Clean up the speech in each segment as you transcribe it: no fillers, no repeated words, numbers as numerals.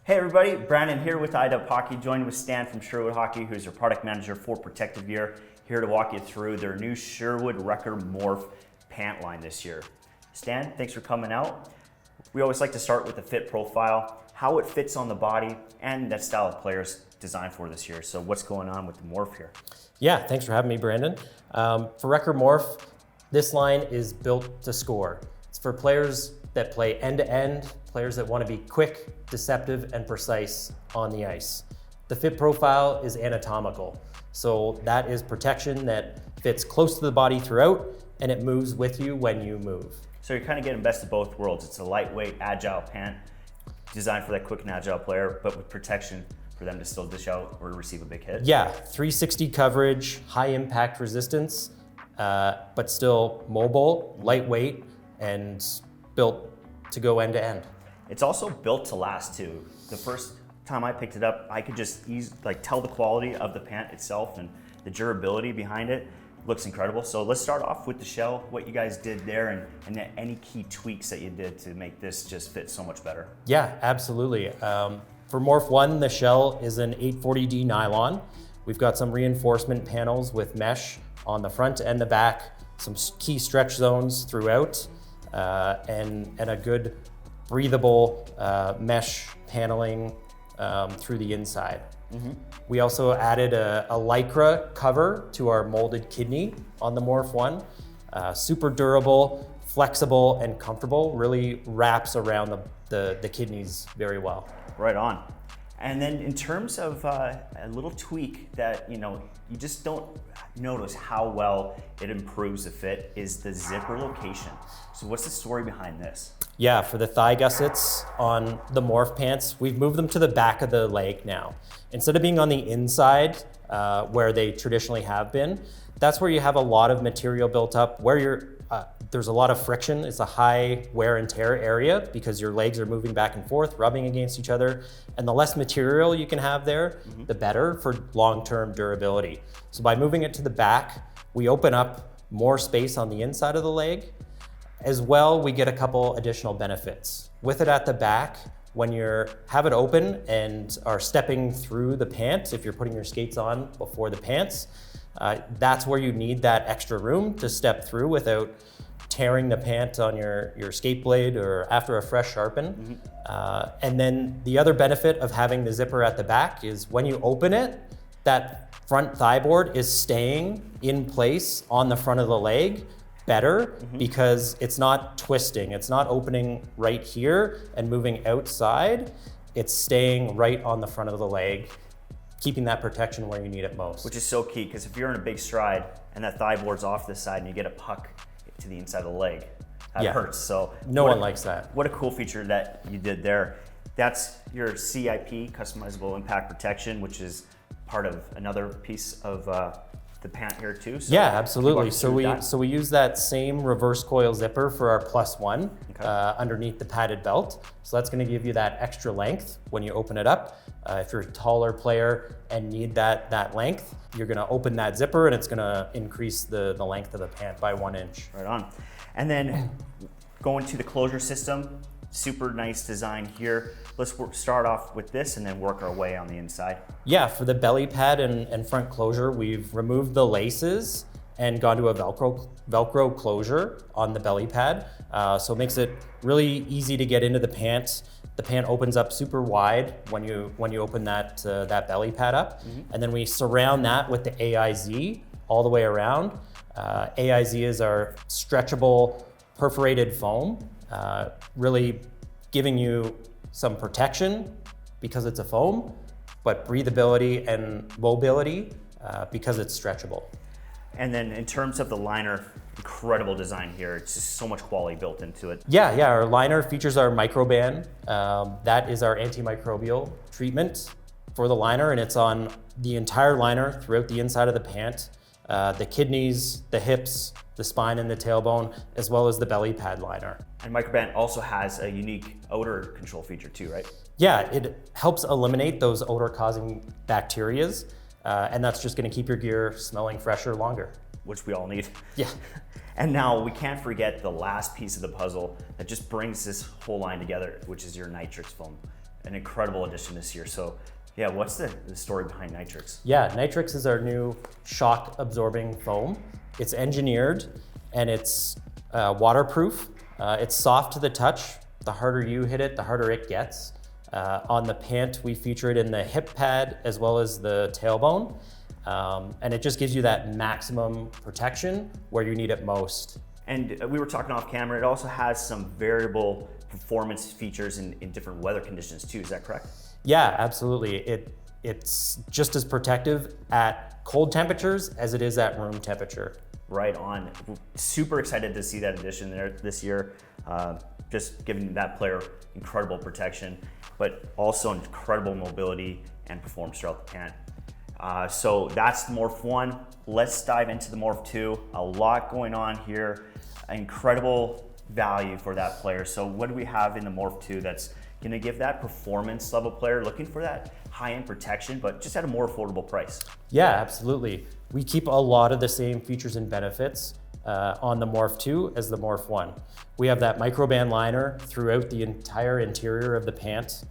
Hey everybody, Brandon here with IW Hockey, joined with Stan from Sherwood Hockey, who's your product manager for protective gear, here to walk you through their new Sherwood Rekker Morph pant line this year. Stan, thanks for coming out. We always like to start with the fit profile, how it fits on the body, and that style of players designed for this year. So what's going on with the Morph here? Yeah, thanks for having me, Brandon. For Rekker Morph, this line is built to score. It's for players that play end-to-end, players that want to be quick, deceptive, and precise on the ice. The fit profile is anatomical, so that is protection that fits close to the body throughout, and it moves with you when you move. So you're kind of getting best of both worlds. It's a lightweight, agile pant designed for that quick and agile player, but with protection for them to still dish out or receive a big hit. Yeah, 360 coverage, high impact resistance, but still mobile, lightweight, and built to go end to end. It's also built to last too. The first time I picked it up, I could just tell the quality of the pant itself, and the durability behind it looks incredible. So let's start off with the shell, what you guys did there, and any key tweaks that you did to make this just fit so much better. Yeah, absolutely. For Morph 1, the shell is an 840D nylon. We've got some reinforcement panels with mesh on the front and the back, some key stretch zones throughout, and a good breathable mesh paneling through the inside. Mm-hmm. We also added a Lycra cover to our molded kidney on the Morph 1. Super durable, flexible, and comfortable, really wraps around the kidneys very well. Right on. And then in terms of a little tweak that you just don't notice how well it improves the fit is the zipper location. So what's the story behind this? Yeah, for the thigh gussets on the Morph pants, we've moved them to the back of the leg now. Instead of being on the inside where they traditionally have been, that's where you have a lot of material built up, where there's a lot of friction. It's a high wear and tear area because your legs are moving back and forth, rubbing against each other. And the less material you can have there, the better for long-term durability. So by moving it to the back, we open up more space on the inside of the leg. As well, we get a couple additional benefits. With it at the back, when you have it open and are stepping through the pant, if you're putting your skates on before the pants, that's where you need that extra room to step through without tearing the pant on your skate blade or after a fresh sharpen. And then the other benefit of having the zipper at the back is when you open it, that front thigh board is staying in place on the front of the leg better because it's not twisting. It's not opening right here and moving outside. It's staying right on the front of the leg, keeping that protection where you need it most. Which is so key, because if you're in a big stride and that thigh board's off to the side and you get a puck to the inside of the leg, that hurts. So no one likes that. What a cool feature that you did there. That's your CIP, customizable impact protection, which is part of another piece of the pant here too. So yeah, absolutely. So we use that same reverse coil zipper for our +1 underneath the padded belt. So that's going to give you that extra length when you open it up. If you're a taller player and need that length, you're going to open that zipper and it's going to increase the length of the pant by 1 inch. Right on. And then going to the closure system, super nice design here. Let's start off with this and then work our way on the inside. Yeah, for the belly pad and front closure, we've removed the laces and gone to a Velcro closure on the belly pad. So it makes it really easy to get into the pant. The pant opens up super wide when you open that belly pad up. And then we surround that with the AIZ all the way around. AIZ is our stretchable perforated foam, really giving you some protection because it's a foam, but breathability and mobility because it's stretchable. And then in terms of the liner, incredible design here. It's just so much quality built into it. Yeah, our liner features our microban. That is our antimicrobial treatment for the liner, and it's on the entire liner throughout the inside of the pant, the kidneys, the hips, the spine and the tailbone, as well as the belly pad liner. And microban also has a unique odor control feature too, right? Yeah, it helps eliminate those odor-causing bacterias, and that's just gonna keep your gear smelling fresher longer. Which we all need. Yeah. And now we can't forget the last piece of the puzzle that just brings this whole line together, which is your Nitrex foam. an incredible addition this year. So yeah, what's the story behind Nitrex? Yeah, Nitrex is our new shock absorbing foam. It's engineered and it's waterproof. It's soft to the touch. The harder you hit it, the harder it gets. On the Pant, we feature it in the hip pad as well as the tailbone. And it just gives you that maximum protection where you need it most. And we were talking off camera, it also has some variable performance features in different weather conditions too, is that correct? Yeah, absolutely. It's just as protective at cold temperatures as it is at room temperature. Right on. Super excited to see that addition there this year. Just giving that player incredible protection, but also incredible mobility and performance throughout the Pant. So that's the Morph 1. Let's dive into the Morph 2. A lot going on here. Incredible value for that player. So what do we have in the Morph 2 that's gonna give that performance level player looking for that high-end protection, but just at a more affordable price? Yeah, absolutely. We keep a lot of the same features and benefits on the Morph 2 as the Morph 1. We have that microband liner throughout the entire interior of the Pant.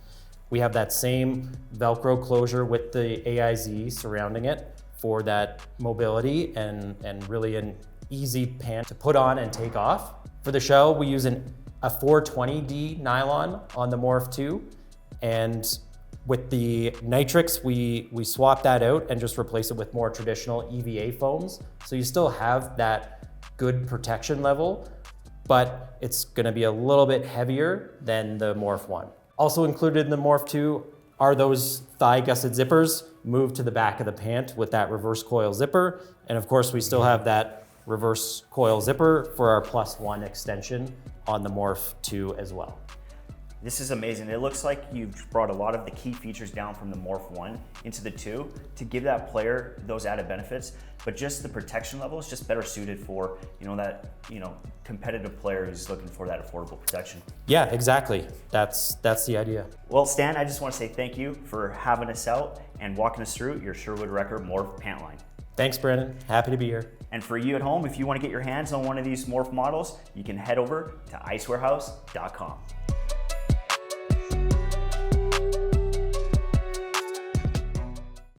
We have that same Velcro closure with the AIZ surrounding it for that mobility and really an easy pant to put on and take off. For the shell, we use a 420D nylon on the Morph 2, and with the Nitrex, we swap that out and just replace it with more traditional EVA foams. So you still have that good protection level, but it's gonna be a little bit heavier than the Morph 1. Also included in the Morph 2 are those thigh gusset zippers moved to the back of the Pant with that reverse coil zipper. And of course, we still have that reverse coil zipper for our +1 extension on the Morph 2 as well. This is amazing. It looks like you've brought a lot of the key features down from the Morph 1 into the 2 to give that player those added benefits, but just the protection level is just better suited for, that, competitive player who's looking for that affordable protection. Yeah, exactly. That's the idea. Well, Stan, I just want to say thank you for having us out and walking us through your Sherwood Rekker Morph Pant line. Thanks, Brandon. Happy to be here. And for you at home, if you want to get your hands on one of these Morph models, you can head over to icewarehouse.com.